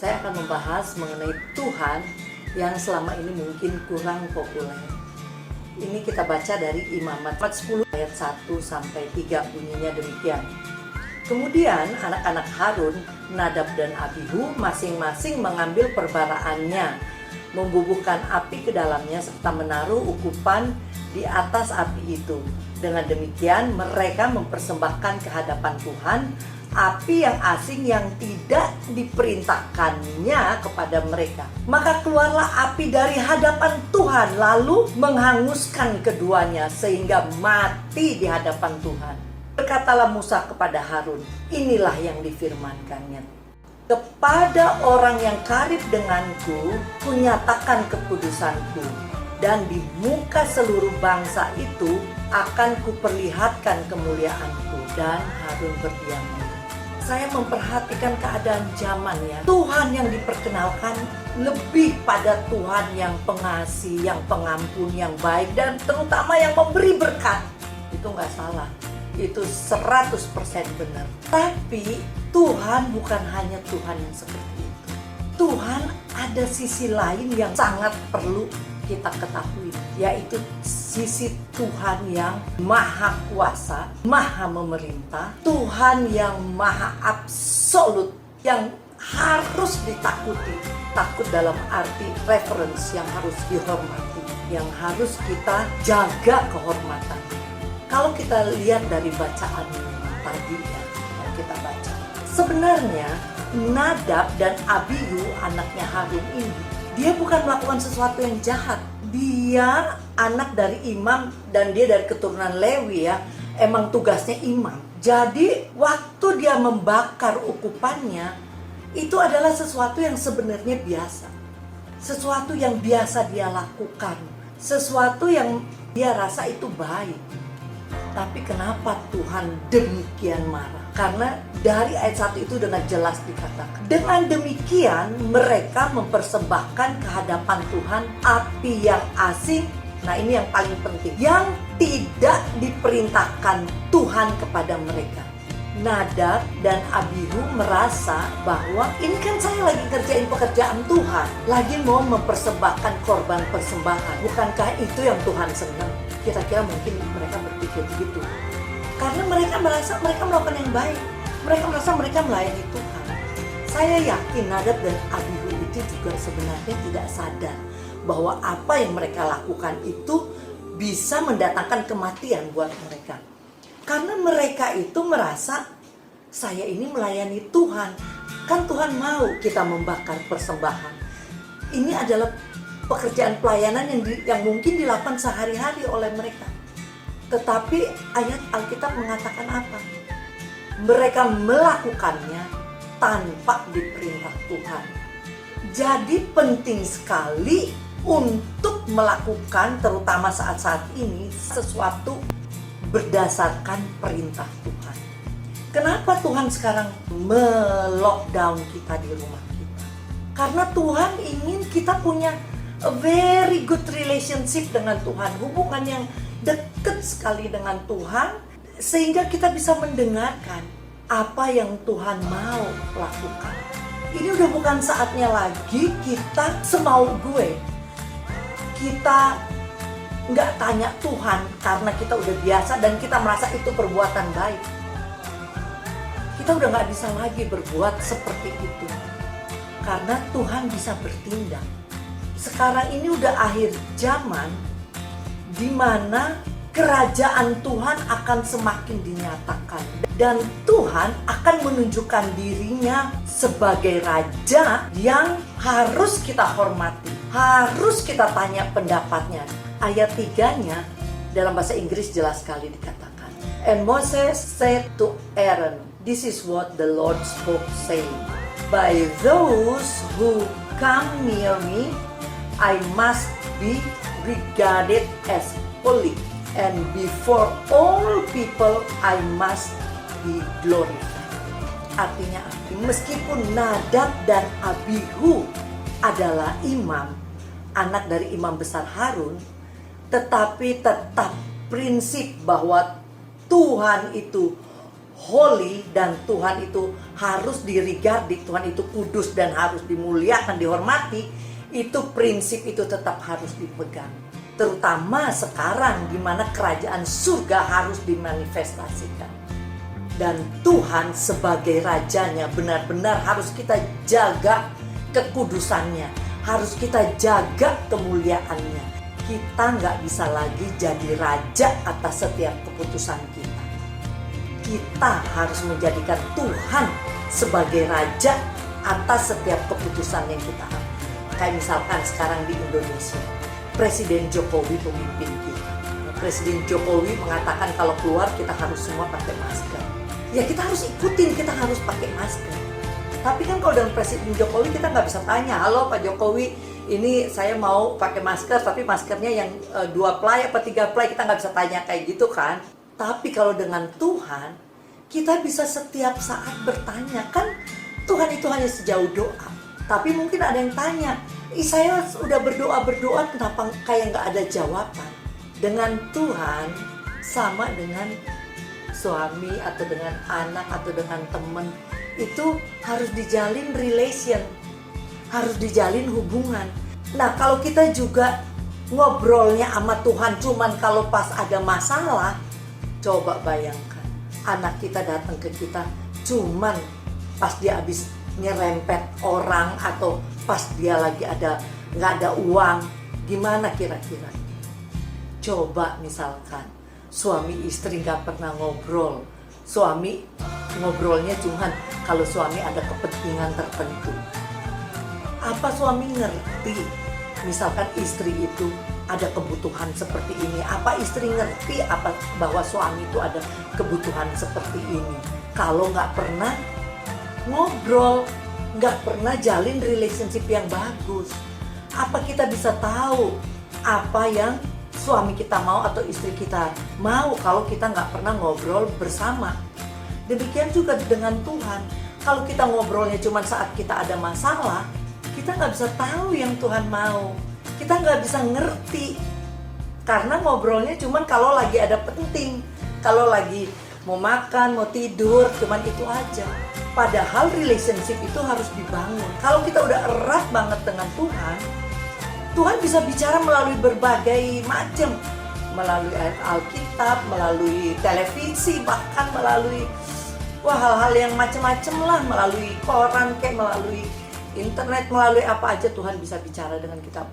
Saya akan membahas mengenai Tuhan yang selama ini mungkin kurang populer. Ini kita baca dari Imamat 10 ayat 1 sampai 3, bunyinya demikian. Kemudian anak-anak Harun, Nadab dan Abihu masing-masing mengambil perbaraannya, membubuhkan api ke dalamnya serta menaruh ukupan di atas api itu. Dengan demikian mereka mempersembahkan ke hadapan Tuhan api yang asing yang tidak diperintahkannya kepada mereka. Maka keluarlah api dari hadapan Tuhan lalu menghanguskan keduanya sehingga mati di hadapan Tuhan. Berkatalah Musa kepada Harun, inilah yang difirmankannya. Kepada orang yang karib denganku, kunyatakan kekudusanku, dan di muka seluruh bangsa itu akan kuperlihatkan kemuliaanku. Dan Harun berdiam. Saya memperhatikan keadaan zamannya. Tuhan yang diperkenalkan lebih pada Tuhan yang pengasih, yang pengampun, yang baik, dan terutama yang memberi berkat. Itu nggak salah. Itu 100% benar. Tapi Tuhan bukan hanya Tuhan yang seperti itu. Tuhan ada sisi lain yang sangat perlu kita ketahui, yaitu sisi Tuhan yang maha kuasa, maha memerintah, Tuhan yang maha absolut, yang harus ditakuti. Takut dalam arti reverence, yang harus dihormati, yang harus kita jaga kehormatan. Kalau kita lihat dari bacaan tadi yang kita baca, sebenarnya Nadab dan Abihu, anaknya Harun ini, dia bukan melakukan sesuatu yang jahat. Dia anak dari imam dan dia dari keturunan Lewi ya. Emang tugasnya imam. Jadi waktu dia membakar ukupannya, itu adalah sesuatu yang sebenarnya biasa. Sesuatu yang biasa dia lakukan. Sesuatu yang dia rasa itu baik. Tapi kenapa Tuhan demikian marah? Karena dari ayat 1 itu dengan jelas dikatakan, dengan demikian mereka mempersembahkan ke hadapan Tuhan api yang asing. Nah ini yang paling penting, yang tidak diperintahkan Tuhan kepada mereka. Nadab dan Abihu merasa bahwa ini kan saya lagi kerjain pekerjaan Tuhan, lagi mau mempersembahkan korban persembahan. Bukankah itu yang Tuhan senang? Kira-kira mungkin mereka berpikir begitu. Karena mereka merasa mereka melakukan yang baik. Mereka merasa mereka melayani Tuhan. Saya yakin Nadab dan Abihu itu juga sebenarnya tidak sadar bahwa apa yang mereka lakukan itu bisa mendatangkan kematian buat mereka. Karena mereka itu merasa, saya ini melayani Tuhan. Kan Tuhan mau kita membakar persembahan. Ini adalah pekerjaan pelayanan yang mungkin dilakukan sehari-hari oleh mereka. Tetapi ayat Alkitab mengatakan apa? Mereka melakukannya tanpa diperintah Tuhan. Jadi penting sekali untuk melakukan, terutama saat-saat ini, sesuatu berdasarkan perintah Tuhan. Kenapa Tuhan sekarang melockdown kita di rumah kita? Karena Tuhan ingin kita punya a very good relationship dengan Tuhan, hubungan yang dekat sekali dengan Tuhan, sehingga kita bisa mendengarkan apa yang Tuhan mau lakukan. Ini udah bukan saatnya lagi kita semau gue. Kita nggak tanya Tuhan karena kita udah biasa dan kita merasa itu perbuatan baik. Kita udah nggak bisa lagi berbuat seperti itu, karena Tuhan bisa bertindak. Sekarang ini udah akhir zaman, di mana kerajaan Tuhan akan semakin dinyatakan. Dan Tuhan akan menunjukkan dirinya sebagai raja yang harus kita hormati. Harus kita tanya pendapatnya. Ayat 3-nya dalam bahasa Inggris jelas sekali dikatakan. And Moses said to Aaron, this is what the Lord spoke saying. By those who come near me, I must be regarded as holy, and before all people I must be glorified. Artinya, meskipun Nadab dan Abihu adalah imam, anak dari imam besar Harun, tetapi tetap prinsip bahwa Tuhan itu holy dan Tuhan itu harus di-regard, Tuhan itu kudus dan harus dimuliakan, dihormati, itu prinsip itu tetap harus dipegang. Terutama sekarang di mana kerajaan surga harus dimanifestasikan. Dan Tuhan sebagai rajanya benar-benar harus kita jaga kekudusannya, harus kita jaga kemuliaannya. Kita nggak bisa lagi jadi raja atas setiap keputusan kita. Kita harus menjadikan Tuhan sebagai raja atas setiap keputusan yang kita ambil. Kayak misalkan sekarang di Indonesia, Presiden Jokowi pemimpin kita. Presiden Jokowi mengatakan kalau keluar kita harus semua pakai masker. Ya kita harus ikutin, kita harus pakai masker. Tapi kan kalau dengan Presiden Jokowi kita nggak bisa tanya, halo Pak Jokowi, ini saya mau pakai masker, tapi maskernya yang 2 ply apa 3 ply, kita nggak bisa tanya kayak gitu kan. Tapi kalau dengan Tuhan, kita bisa setiap saat bertanya. Kan Tuhan itu hanya sejauh doa. Tapi mungkin ada yang tanya, saya udah berdoa, kenapa kayak nggak ada jawaban? Dengan Tuhan, sama dengan suami atau dengan anak atau dengan teman, itu harus dijalin relation, harus dijalin hubungan. Nah kalau kita juga ngobrolnya sama Tuhan cuman kalau pas ada masalah, coba bayangkan, anak kita datang ke kita cuman pas dia habis nyerempet orang atau pas dia lagi nggak ada uang, gimana kira-kira? Coba misalkan suami istri nggak pernah ngobrol, suami ngobrolnya cuman kalau suami ada kepentingan tertentu. Apa suami ngerti? Misalkan istri itu ada kebutuhan seperti ini, apa istri ngerti apa bahwa suami itu ada kebutuhan seperti ini? Kalau nggak pernah ngobrol, nggak pernah jalin relationship yang bagus, apa kita bisa tahu apa yang suami kita mau atau istri kita mau kalau kita nggak pernah ngobrol bersama? Demikian juga dengan Tuhan. Kalau kita ngobrolnya cuma saat kita ada masalah, kita nggak bisa tahu yang Tuhan mau. Kita nggak bisa ngerti. Karena ngobrolnya cuma kalau lagi ada penting. Kalau lagi mau makan, mau tidur, cuman itu aja. Padahal relationship itu harus dibangun. Kalau kita udah erat banget dengan Tuhan, Tuhan bisa bicara melalui berbagai macam. Melalui ayat Alkitab, melalui televisi, bahkan melalui hal-hal yang macam-macam lah, melalui koran kayak melalui internet, melalui apa aja Tuhan bisa bicara dengan kita.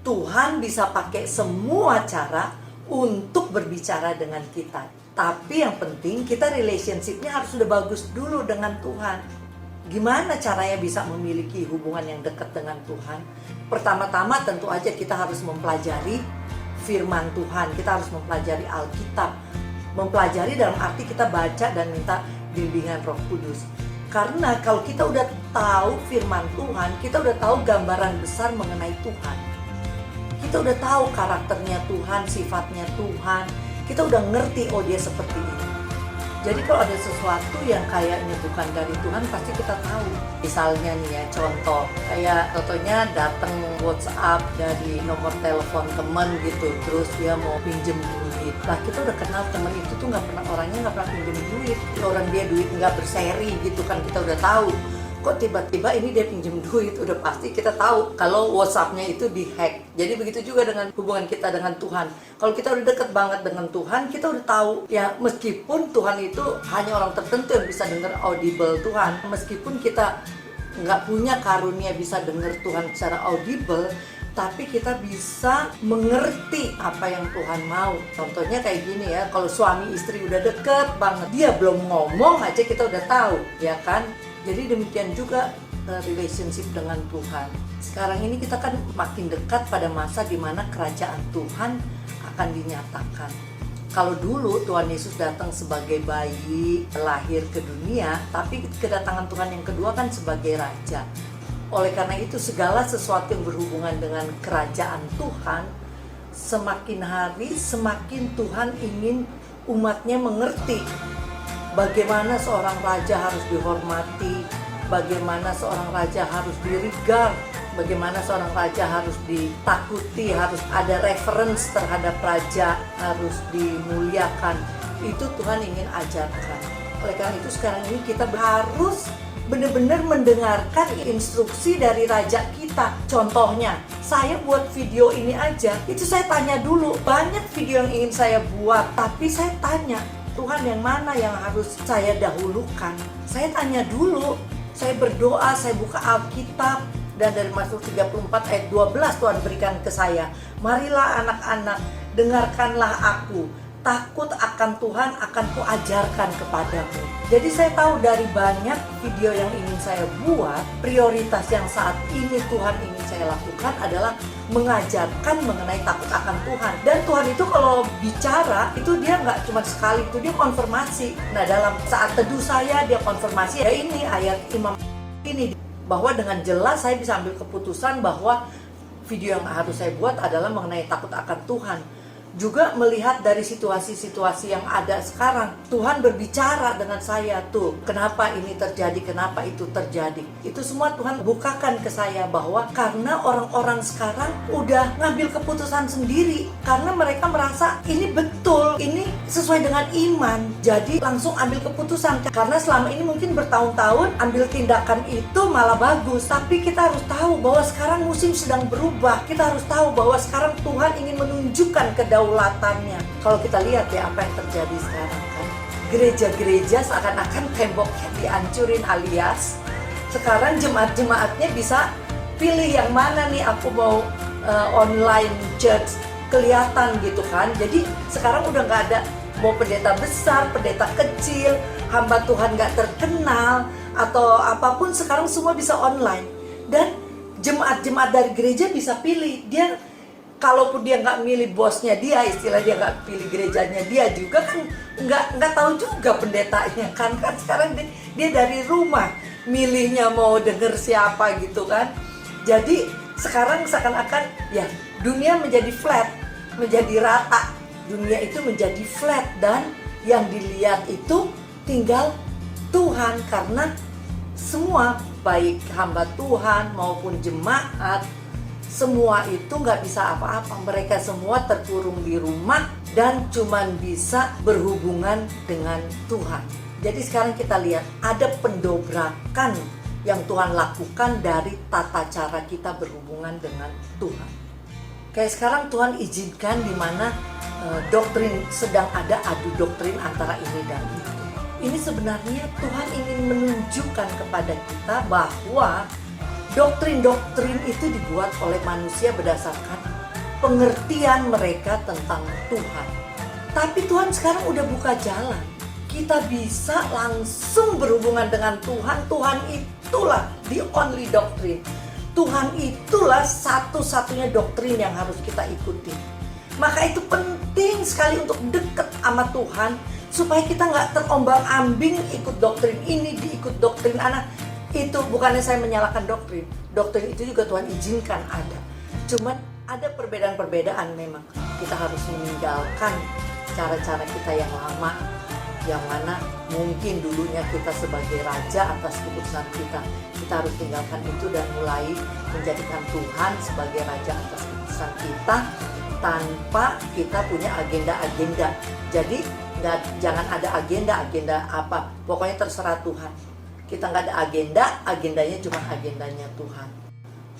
Tuhan bisa pakai semua cara untuk berbicara dengan kita. Tapi yang penting kita relationship-nya harus sudah bagus dulu dengan Tuhan. Gimana caranya bisa memiliki hubungan yang dekat dengan Tuhan? Pertama-tama tentu aja kita harus mempelajari firman Tuhan. Kita harus mempelajari Alkitab. Mempelajari dalam arti kita baca dan minta bimbingan Roh Kudus. Karena kalau kita udah tahu firman Tuhan, kita udah tahu gambaran besar mengenai Tuhan. Kita udah tahu karakternya Tuhan, sifatnya Tuhan. Kita udah ngerti, oh dia seperti ini. Jadi kalau ada sesuatu yang kayaknya bukan dari Tuhan, pasti kita tahu. Misalnya nih ya, contoh, kayak contohnya datang WhatsApp dari nomor telepon teman gitu, terus dia mau pinjem duit. Lah kita udah kenal teman itu tuh orangnya nggak pernah pinjem duit. Orang dia duit nggak berseri gitu kan, kita udah tahu. Kok tiba-tiba ini dia pinjem duit, udah pasti kita tahu kalau WhatsApp-nya itu dihack. Jadi begitu juga dengan hubungan kita dengan Tuhan. Kalau kita udah deket banget dengan Tuhan, kita udah tahu ya, meskipun Tuhan itu hanya orang tertentu yang bisa dengar audible Tuhan. Meskipun kita nggak punya karunia bisa dengar Tuhan secara audible, tapi kita bisa mengerti apa yang Tuhan mau. Contohnya kayak gini ya, kalau suami istri udah deket banget, dia belum ngomong aja kita udah tahu, ya kan? Jadi demikian juga relationship dengan Tuhan. Sekarang ini kita kan makin dekat pada masa di mana kerajaan Tuhan akan dinyatakan. Kalau dulu Tuhan Yesus datang sebagai bayi, lahir ke dunia, tapi kedatangan Tuhan yang kedua kan sebagai raja. Oleh karena itu segala sesuatu yang berhubungan dengan kerajaan Tuhan, semakin hari semakin Tuhan ingin umatnya mengerti bagaimana seorang raja harus dihormati, bagaimana seorang raja harus di-regard, bagaimana seorang raja harus ditakuti, harus ada reference terhadap raja, harus dimuliakan. Itu Tuhan ingin ajarkan. Oleh karena itu sekarang ini kita harus benar-benar mendengarkan instruksi dari raja kita. Contohnya, saya buat video ini aja, itu saya tanya dulu. Banyak video yang ingin saya buat, tapi saya tanya, Tuhan yang mana yang harus saya dahulukan? Saya tanya dulu, saya berdoa, saya buka Alkitab, dan dari Mazmur 34 ayat 12 Tuhan berikan ke saya, marilah anak-anak, dengarkanlah aku, takut akan Tuhan akan kuajarkan kepadamu. Jadi saya tahu dari banyak video yang ingin saya buat, prioritas yang saat ini Tuhan ingin saya lakukan adalah mengajarkan mengenai takut akan Tuhan. Dan Tuhan itu kalau bicara, itu dia nggak cuma sekali, itu dia konfirmasi. Nah, dalam saat teduh saya, dia konfirmasi, ya ini ayat Imam ini, bahwa dengan jelas saya bisa ambil keputusan bahwa video yang harus saya buat adalah mengenai takut akan Tuhan. Juga melihat dari situasi-situasi yang ada sekarang, Tuhan berbicara dengan saya tuh, kenapa ini terjadi, kenapa itu terjadi. Itu semua Tuhan bukakan ke saya bahwa karena orang-orang sekarang udah ngambil keputusan sendiri, karena mereka merasa ini betul, ini sesuai dengan iman, jadi langsung ambil keputusan. Karena selama ini mungkin bertahun-tahun ambil tindakan itu malah bagus, tapi kita harus tahu bahwa sekarang musim sedang berubah. Kita harus tahu bahwa sekarang Tuhan ingin menunjukkan kedaulatannya. Kalau kita lihat ya apa yang terjadi sekarang kan, gereja-gereja seakan-akan temboknya dihancurin, alias sekarang jemaat-jemaatnya bisa pilih yang mana nih, aku mau online church, kelihatan gitu kan. Jadi sekarang udah nggak ada mau pendeta besar, pendeta kecil, hamba Tuhan nggak terkenal atau apapun, sekarang semua bisa online. Dan jemaat-jemaat dari gereja bisa pilih, dia kalaupun dia nggak milih bosnya dia, istilah dia nggak pilih gerejanya dia juga kan, nggak tahu juga pendetanya kan sekarang dia dari rumah milihnya mau denger siapa gitu kan. Jadi sekarang seakan-akan ya dunia menjadi flat, menjadi rata, dunia itu menjadi flat, dan yang dilihat itu tinggal Tuhan. Karena semua baik hamba Tuhan maupun jemaat, semua itu nggak bisa apa-apa. Mereka semua terkurung di rumah dan cuman bisa berhubungan dengan Tuhan. Jadi sekarang kita lihat ada pendobrakan yang Tuhan lakukan dari tata cara kita berhubungan dengan Tuhan. Kayak sekarang Tuhan izinkan di mana doktrin, sedang ada adu doktrin antara ini dan itu. Ini sebenarnya Tuhan ingin menunjukkan kepada kita bahwa doktrin-doktrin itu dibuat oleh manusia berdasarkan pengertian mereka tentang Tuhan. Tapi Tuhan sekarang udah buka jalan. Kita bisa langsung berhubungan dengan Tuhan. Tuhan itulah the only doctrine. Tuhan itulah satu-satunya doktrin yang harus kita ikuti. Maka itu penting sekali untuk dekat sama Tuhan, supaya kita nggak terombang-ambing ikut doktrin ini, diikut doktrin anak. Itu bukannya saya menyalahkan doktrin. Doktrin itu juga Tuhan izinkan ada. Cuman ada perbedaan-perbedaan memang. Kita harus meninggalkan cara-cara kita yang lama, yang mana mungkin dulunya kita sebagai raja atas keputusan kita. Kita harus tinggalkan itu dan mulai menjadikan Tuhan sebagai raja atas keputusan kita, tanpa kita punya agenda-agenda. Jadi jangan ada agenda apa. Pokoknya terserah Tuhan. Kita nggak ada agenda, agendanya cuma agendanya Tuhan.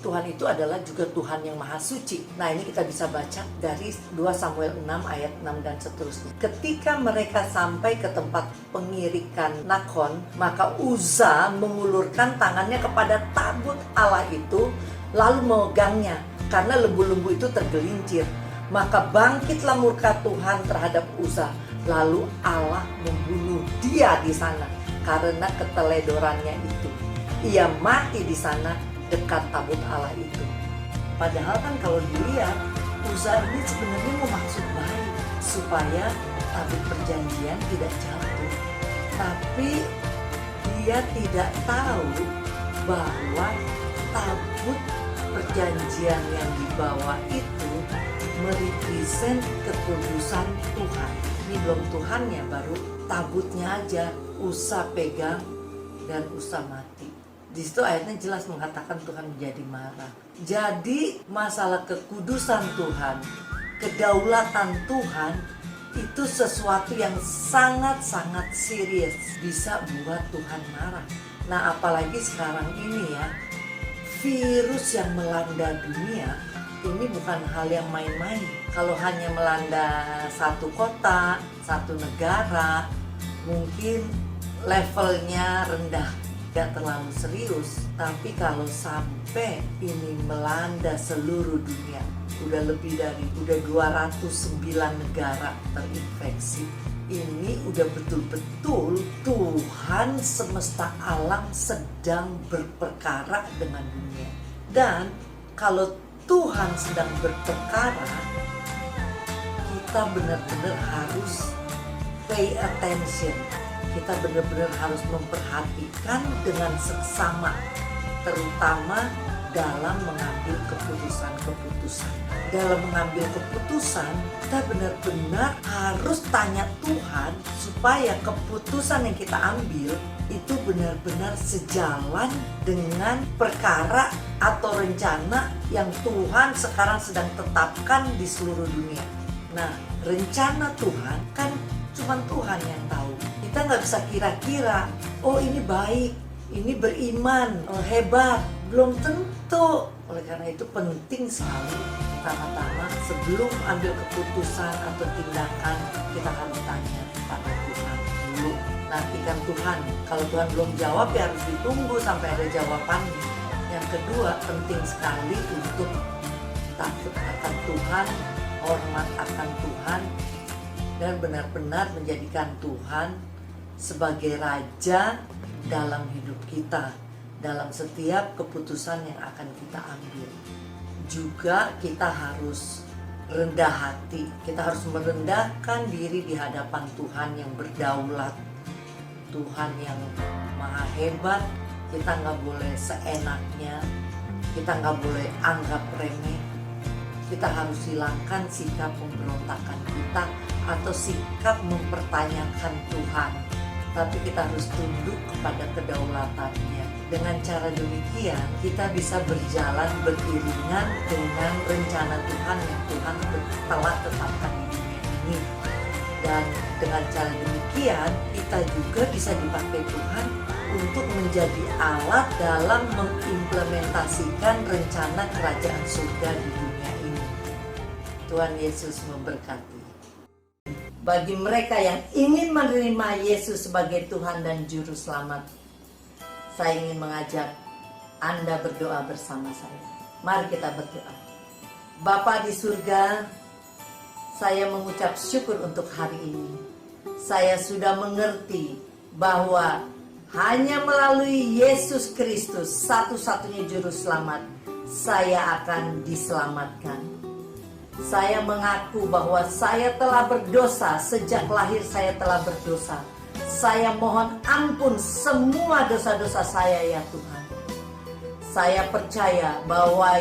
Tuhan itu adalah juga Tuhan yang Maha Suci. Nah, ini kita bisa baca dari 2 Samuel 6 ayat 6 dan seterusnya. Ketika mereka sampai ke tempat pengirikan Nakon, maka Uza mengulurkan tangannya kepada tabut Allah itu, lalu memegangnya, karena lembu-lembu itu tergelincir. Maka bangkitlah murka Tuhan terhadap Uza, lalu Allah membunuh dia di sana karena keteledorannya itu. Ia mati di sana dekat tabut Allah itu. Padahal kan kalau dilihat, Uza ini sebenarnya mau maksud baik supaya tabut perjanjian tidak jatuh. Tapi dia tidak tahu bahwa tabut perjanjian yang dibawa itu merepresent kekudusan Tuhan. Ini belum Tuhannya, baru tabutnya aja. Uza pegang dan Uza mati. Di situ ayatnya jelas mengatakan Tuhan menjadi marah. Jadi masalah kekudusan Tuhan, kedaulatan Tuhan itu sesuatu yang sangat-sangat serius, bisa buat Tuhan marah. Nah, apalagi sekarang ini ya, virus yang melanda dunia ini bukan hal yang main-main. Kalau hanya melanda satu kota, satu negara, mungkin levelnya rendah, gak terlalu serius. Tapi kalau sampai ini melanda seluruh dunia, udah 209 negara terinfeksi. Ini udah betul-betul Tuhan semesta alam sedang berperkara dengan dunia. Dan kalau Tuhan sedang berperkara, kita benar-benar harus pay attention. Kita benar-benar harus memperhatikan dengan seksama, terutama dalam mengambil keputusan-keputusan. Dalam mengambil keputusan, kita benar-benar harus tanya Tuhan supaya keputusan yang kita ambil itu benar-benar sejalan dengan perkara atau rencana yang Tuhan sekarang sedang tetapkan di seluruh dunia. Nah, rencana Tuhan kan cuma Tuhan yang tahu. Kita nggak bisa kira-kira, oh ini baik, ini beriman, oh hebat. Belum tentu. Oleh karena itu penting sekali pertama-tama sebelum ambil keputusan atau tindakan, kita harus tanya pada Tuhan dulu. Nantikan Tuhan. Kalau Tuhan belum jawab ya harus ditunggu sampai ada jawabannya. Yang kedua, penting sekali untuk takut akan Tuhan, hormat akan Tuhan, dan benar-benar menjadikan Tuhan sebagai Raja dalam hidup kita, dalam setiap keputusan yang akan kita ambil. Juga kita harus rendah hati, kita harus merendahkan diri di hadapan Tuhan yang berdaulat, Tuhan yang maha hebat. Kita nggak boleh seenaknya, kita nggak boleh anggap remeh. Kita harus hilangkan sikap pemberontakan kita atau sikap mempertanyakan Tuhan, tapi kita harus tunduk kepada kedaulatannya. Dengan cara demikian, kita bisa berjalan beriringan dengan rencana Tuhan yang Tuhan telah tetapkan di dunia ini. Dan dengan cara demikian, kita juga bisa dipakai Tuhan untuk menjadi alat dalam mengimplementasikan rencana kerajaan surga di dunia ini. Tuhan Yesus memberkati. Bagi mereka yang ingin menerima Yesus sebagai Tuhan dan Juru Selamat, saya ingin mengajak Anda berdoa bersama saya. Mari kita berdoa. Bapa di surga, saya mengucap syukur untuk hari ini. Saya sudah mengerti bahwa hanya melalui Yesus Kristus, satu-satunya Juru Selamat, saya akan diselamatkan. Saya mengaku bahwa saya telah berdosa, sejak lahir saya telah berdosa. Saya mohon ampun semua dosa-dosa saya ya Tuhan. Saya percaya bahwa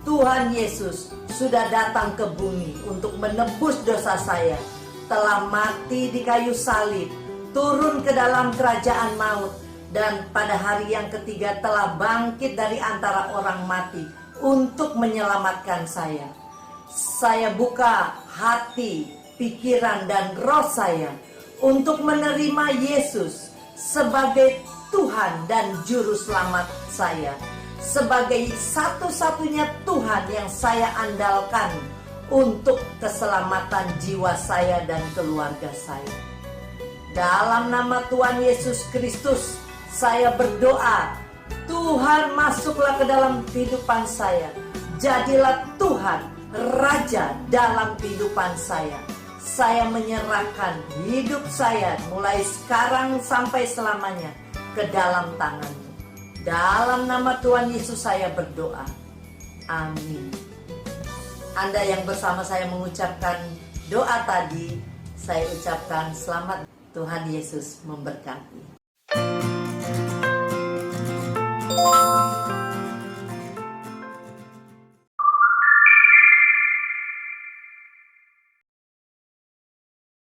Tuhan Yesus sudah datang ke bumi untuk menebus dosa saya. Telah mati di kayu salib, turun ke dalam kerajaan maut, dan pada hari yang ketiga telah bangkit dari antara orang mati untuk menyelamatkan saya. Saya buka hati, pikiran, dan roh saya untuk menerima Yesus sebagai Tuhan dan Juru Selamat saya, sebagai satu-satunya Tuhan yang saya andalkan untuk keselamatan jiwa saya dan keluarga saya. Dalam nama Tuhan Yesus Kristus, saya berdoa, Tuhan masuklah ke dalam kehidupan saya. Jadilah Tuhan Raja dalam kehidupan saya. Saya menyerahkan hidup saya mulai sekarang sampai selamanya ke dalam tangan-Mu. Dalam nama Tuhan Yesus saya berdoa. Amin. Anda yang bersama saya mengucapkan doa tadi, saya ucapkan selamat. Tuhan Yesus memberkati.